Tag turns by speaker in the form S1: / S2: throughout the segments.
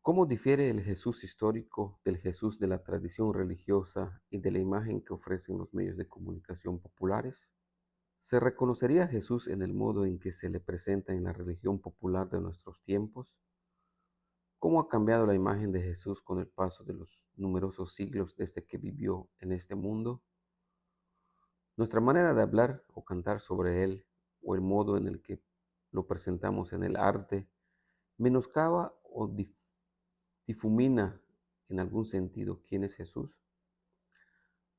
S1: ¿Cómo difiere el Jesús histórico del Jesús de la tradición religiosa y de la imagen que ofrecen los medios de comunicación populares? ¿Se reconocería a Jesús en el modo en que se le presenta en la religión popular de nuestros tiempos? ¿Cómo ha cambiado la imagen de Jesús con el paso de los numerosos siglos desde que vivió en este mundo? Nuestra manera de hablar o cantar sobre Él, o el modo en el que lo presentamos en el arte, menoscaba o difumina en algún sentido quién es Jesús.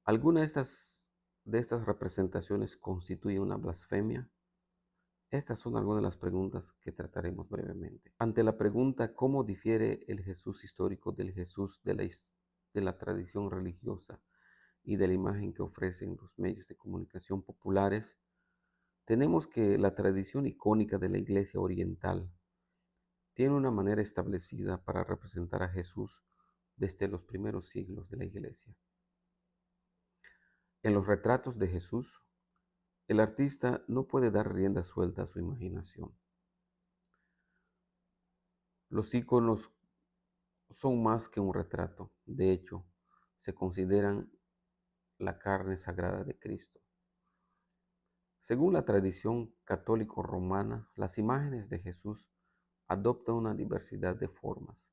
S1: ¿Alguna de estas representaciones constituye una blasfemia? Estas son algunas de las preguntas que trataremos brevemente. Ante la pregunta ¿cómo difiere el Jesús histórico del Jesús de la tradición religiosa y de la imagen que ofrecen los medios de comunicación populares? Tenemos que la tradición icónica de la Iglesia Oriental tiene una manera establecida para representar a Jesús desde los primeros siglos de la Iglesia. En los retratos de Jesús, el artista no puede dar rienda suelta a su imaginación. Los iconos son más que un retrato, de hecho, se consideran la carne sagrada de Cristo. Según la tradición católico-romana, las imágenes de Jesús adoptan una diversidad de formas.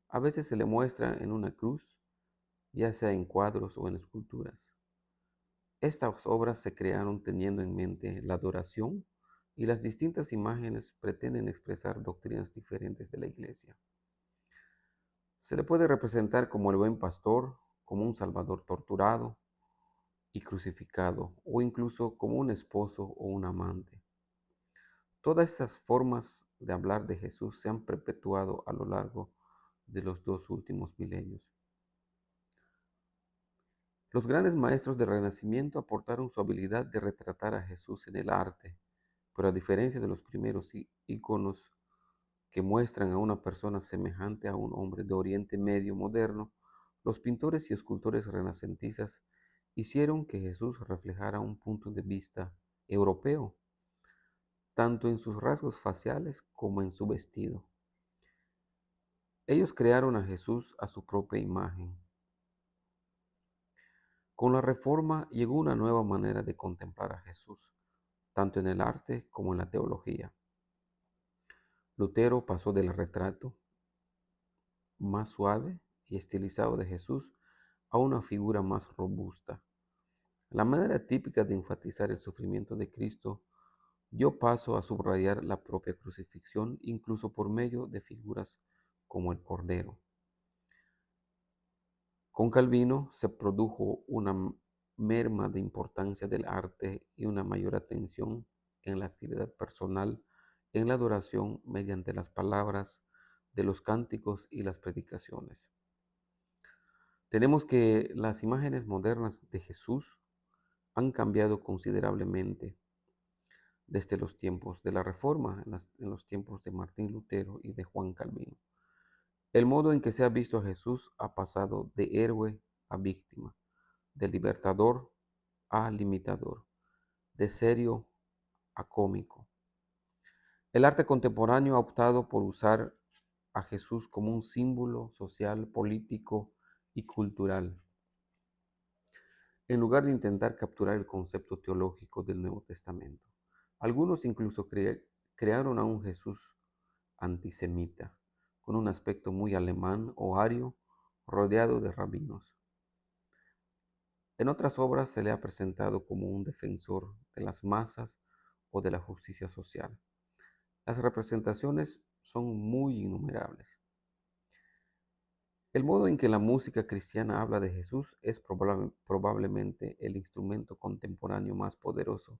S1: A veces se le muestra en una cruz, ya sea en cuadros o en esculturas. Estas obras se crearon teniendo en mente la adoración y las distintas imágenes pretenden expresar doctrinas diferentes de la Iglesia. Se le puede representar como el buen pastor, como un salvador torturado y crucificado, o incluso como un esposo o un amante. Todas estas formas de hablar de Jesús se han perpetuado a lo largo de los 2 últimos milenios. Los grandes maestros del Renacimiento aportaron su habilidad de retratar a Jesús en el arte, pero a diferencia de los primeros íconos que muestran a una persona semejante a un hombre de Oriente Medio moderno, los pintores y escultores renacentistas hicieron que Jesús reflejara un punto de vista europeo, tanto en sus rasgos faciales como en su vestido. Ellos crearon a Jesús a su propia imagen. Con la Reforma llegó una nueva manera de contemplar a Jesús, tanto en el arte como en la teología. Lutero pasó del retrato más suave y estilizado de Jesús a una figura más robusta. La manera típica de enfatizar el sufrimiento de Cristo dio paso a subrayar la propia crucifixión, incluso por medio de figuras como el Cordero. Con Calvino se produjo una merma de importancia del arte y una mayor atención en la actividad personal, en la adoración mediante las palabras de los cánticos y las predicaciones. Tenemos que las imágenes modernas de Jesús han cambiado considerablemente desde los tiempos de la Reforma, en los tiempos de Martín Lutero y de Juan Calvino. El modo en que se ha visto a Jesús ha pasado de héroe a víctima, de libertador a limitador, de serio a cómico. El arte contemporáneo ha optado por usar a Jesús como un símbolo social, político y cultural, en lugar de intentar capturar el concepto teológico del Nuevo Testamento. Algunos incluso crearon a un Jesús antisemita, con un aspecto muy alemán o ario, rodeado de rabinos. En otras obras se le ha presentado como un defensor de las masas o de la justicia social. Las representaciones son muy innumerables. El modo en que la música cristiana habla de Jesús es probablemente el instrumento contemporáneo más poderoso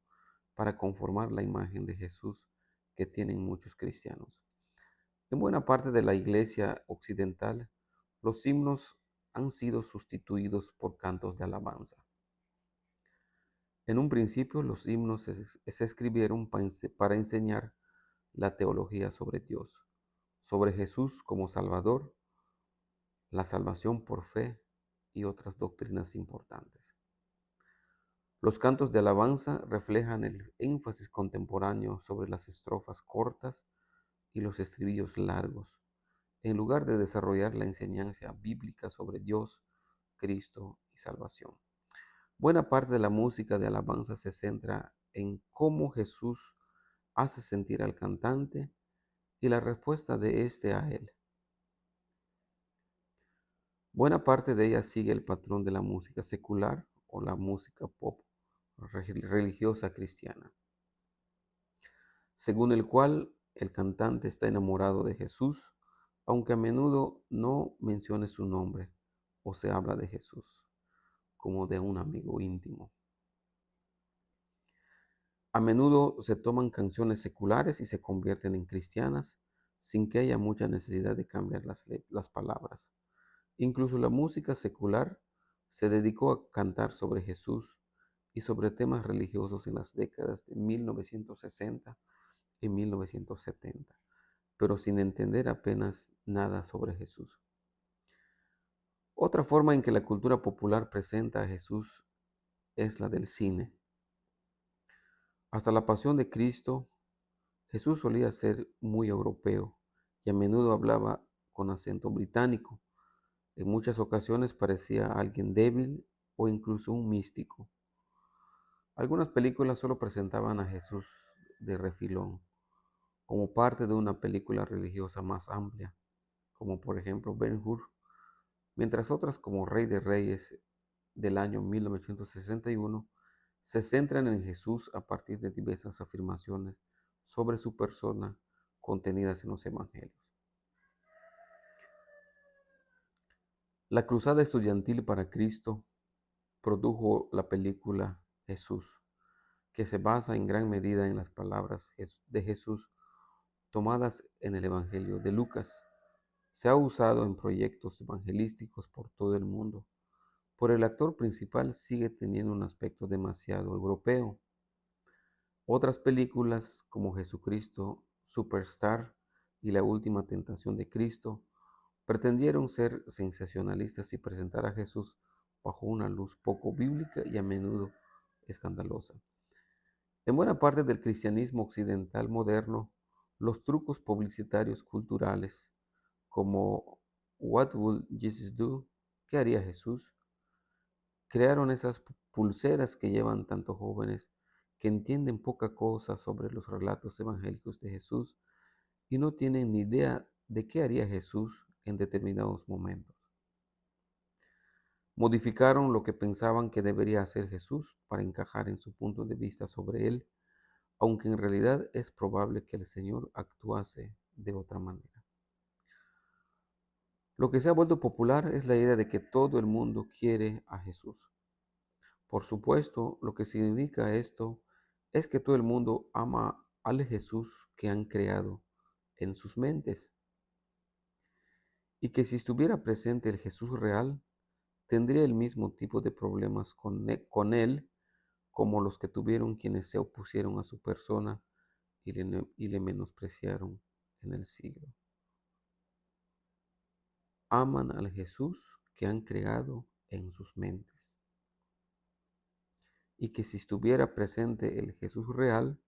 S1: para conformar la imagen de Jesús que tienen muchos cristianos. En buena parte de la iglesia occidental, los himnos han sido sustituidos por cantos de alabanza. En un principio, los himnos se escribieron para enseñar la teología sobre Dios, sobre Jesús como Salvador, la salvación por fe y otras doctrinas importantes. Los cantos de alabanza reflejan el énfasis contemporáneo sobre las estrofas cortas y los estribillos largos. en lugar de desarrollar la enseñanza bíblica sobre Dios, Cristo y salvación. Buena parte de la música de alabanza se centra en cómo Jesús hace sentir al cantante y la respuesta de éste a él. Buena parte de ella sigue el patrón de la música secular o la música pop religiosa cristiana, según el cual el cantante está enamorado de Jesús, aunque a menudo no mencione su nombre o se habla de Jesús como de un amigo íntimo. A menudo se toman canciones seculares y se convierten en cristianas sin que haya mucha necesidad de cambiar las palabras. Incluso la música secular se dedicó a cantar sobre Jesús y sobre temas religiosos en las décadas de 1960 y 1970, pero sin entender apenas nada sobre Jesús. Otra forma en que la cultura popular presenta a Jesús es la del cine. Hasta la pasión de Cristo, Jesús solía ser muy europeo y a menudo hablaba con acento británico. En muchas ocasiones parecía alguien débil o incluso un místico. Algunas películas solo presentaban a Jesús de refilón, como parte de una película religiosa más amplia, como por ejemplo Ben-Hur, mientras otras como Rey de Reyes del año 1961 se centran en Jesús a partir de diversas afirmaciones sobre su persona contenidas en los evangelios. La cruzada estudiantil para Cristo produjo la película Jesús, que se basa en gran medida en las palabras de Jesús tomadas en el Evangelio de Lucas. Se ha usado en proyectos evangelísticos por todo el mundo, pero el actor principal sigue teniendo un aspecto demasiado europeo. Otras películas como Jesucristo Superstar y La Última Tentación de Cristo pretendieron ser sensacionalistas y presentar a Jesús bajo una luz poco bíblica y a menudo escandalosa. En buena parte del cristianismo occidental moderno, los trucos publicitarios culturales como What would Jesus do? ¿Qué haría Jesús? Crearon esas pulseras que llevan tanto jóvenes que entienden poca cosa sobre los relatos evangélicos de Jesús y no tienen ni idea de qué haría Jesús en determinados momentos. Modificaron lo que pensaban que debería hacer Jesús para encajar en su punto de vista sobre él, aunque en realidad es probable que el Señor actuase de otra manera. Lo que se ha vuelto popular es la idea de que todo el mundo quiere a Jesús. Por supuesto, lo que significa esto es que todo el mundo ama al Jesús que han creado en sus mentes y que si estuviera presente el Jesús real, tendría el mismo tipo de problemas con él como los que tuvieron quienes se opusieron a su persona y le menospreciaron en el siglo. Aman al Jesús que han creado en sus mentes y que si estuviera presente el Jesús real,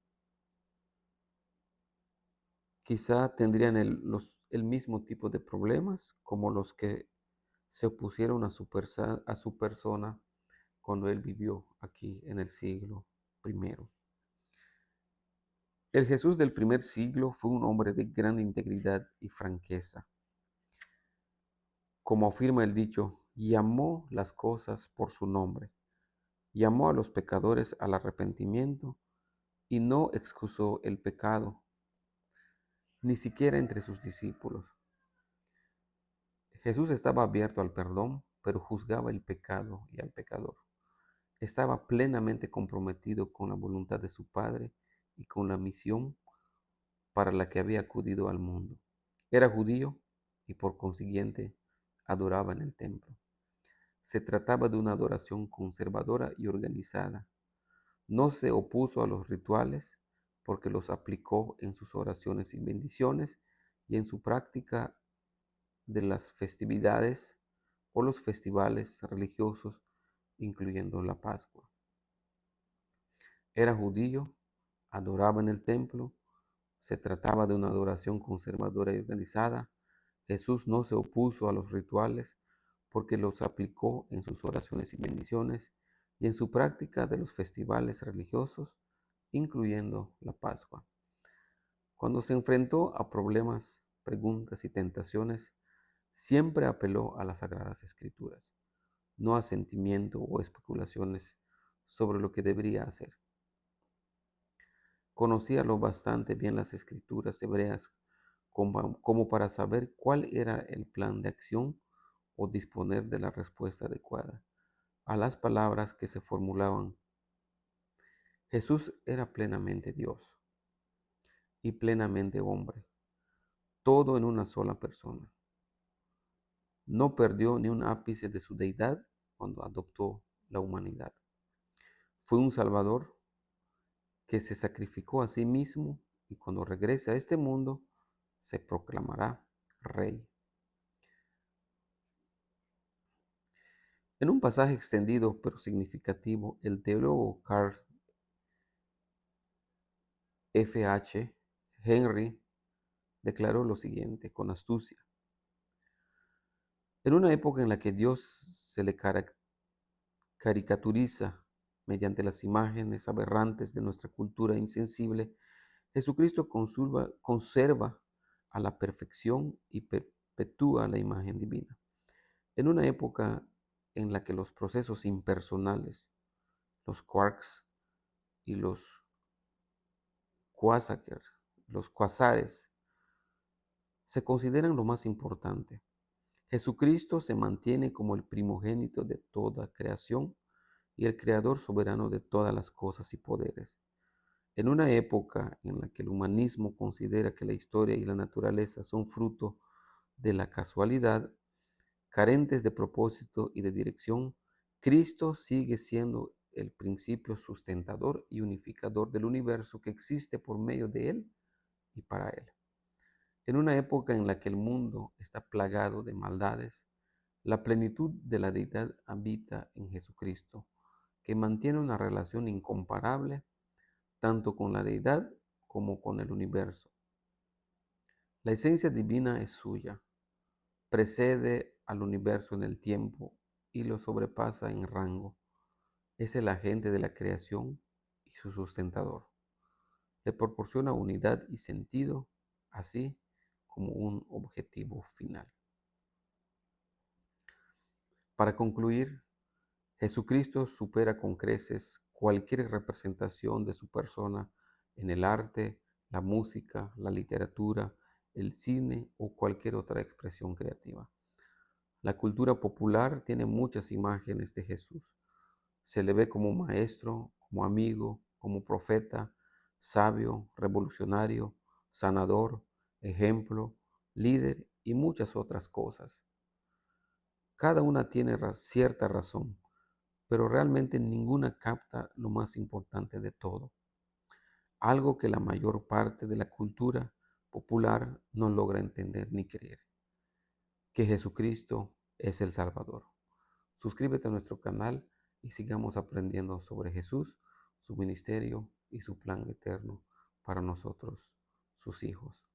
S1: quizá tendrían el mismo tipo de problemas como los que se opusieron a su persona cuando él vivió aquí en el siglo primero. El Jesús del primer siglo fue un hombre de gran integridad y franqueza. Como afirma el dicho, llamó las cosas por su nombre, llamó a los pecadores al arrepentimiento y no excusó el pecado, ni siquiera entre sus discípulos. Jesús estaba abierto al perdón, pero juzgaba el pecado y al pecador. Estaba plenamente comprometido con la voluntad de su Padre y con la misión para la que había acudido al mundo. Era judío y por consiguiente adoraba en el templo. Se trataba de una adoración conservadora y organizada. No se opuso a los rituales porque los aplicó en sus oraciones y bendiciones y en su práctica de las festividades o los festivales religiosos, incluyendo la Pascua. Era judío, adoraba en el templo, se trataba de una adoración conservadora y organizada, Jesús no se opuso a los rituales porque los aplicó en sus oraciones y bendiciones y en su práctica de los festivales religiosos, incluyendo la Pascua. Cuando se enfrentó a problemas, preguntas y tentaciones, siempre apeló a las Sagradas Escrituras, no a sentimiento o especulaciones sobre lo que debería hacer. Conocía lo bastante bien las escrituras hebreas como para saber cuál era el plan de acción o disponer de la respuesta adecuada a las palabras que se formulaban. Jesús era plenamente Dios y plenamente hombre, todo en una sola persona. No perdió ni un ápice de su deidad cuando adoptó la humanidad. Fue un Salvador que se sacrificó a sí mismo y cuando regrese a este mundo se proclamará Rey. En un pasaje extendido pero significativo, el teólogo Carl F. H. Henry declaró lo siguiente con astucia. En una época en la que Dios se le caricaturiza mediante las imágenes aberrantes de nuestra cultura insensible, Jesucristo conserva a la perfección y perpetúa la imagen divina. En una época en la que los procesos impersonales, los quarks y los quasares, se consideran lo más importante, Jesucristo se mantiene como el primogénito de toda creación y el creador soberano de todas las cosas y poderes. En una época en la que el humanismo considera que la historia y la naturaleza son fruto de la casualidad, carentes de propósito y de dirección, Cristo sigue siendo el principio sustentador y unificador del universo que existe por medio de Él y para Él. En una época en la que el mundo está plagado de maldades, la plenitud de la deidad habita en Jesucristo, que mantiene una relación incomparable tanto con la deidad como con el universo. La esencia divina es suya, precede al universo en el tiempo y lo sobrepasa en rango. Es el agente de la creación y su sustentador. Le proporciona unidad y sentido, así como un objetivo final. Para concluir, Jesucristo supera con creces cualquier representación de su persona en el arte, la música, la literatura, el cine o cualquier otra expresión creativa. La cultura popular tiene muchas imágenes de Jesús. Se le ve como maestro, como amigo, como profeta, sabio, revolucionario, sanador, ejemplo, líder y muchas otras cosas. Cada una tiene cierta razón, pero realmente ninguna capta lo más importante de todo, algo que la mayor parte de la cultura popular no logra entender ni creer, que Jesucristo es el Salvador. Suscríbete a nuestro canal y sigamos aprendiendo sobre Jesús, su ministerio y su plan eterno para nosotros, sus hijos.